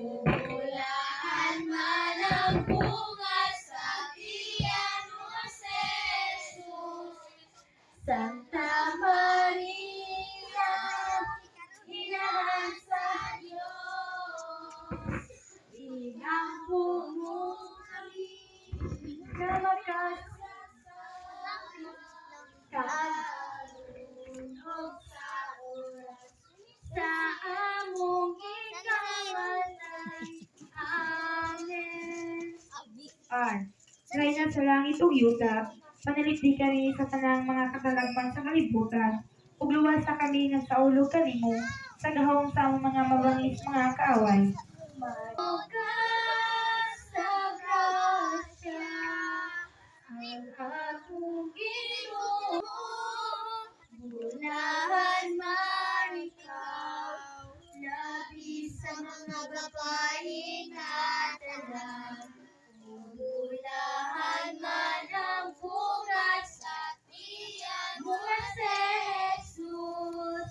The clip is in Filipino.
Umulan man ang bunga sa tiyan mo, Jesus. Santa Maria, inahan sa Diyos. Ingako mo kami na makasasakit kalulog sa oras sa among ikamatay. Amen. R. Rayna sa langit ug yuta, panalipdi kami sa tanang mga katalagman sa kalibutan, ug luwasa kami nga sa ulo kanimo, sa gahom sa among mga mabangis mga kaaway. Bukas sa grasya, ang akong Ginoo, bunahan man ikaw, labi sa mga babae nga tanan. Bunahan man ang bunga sa tiyan mo, Jesus.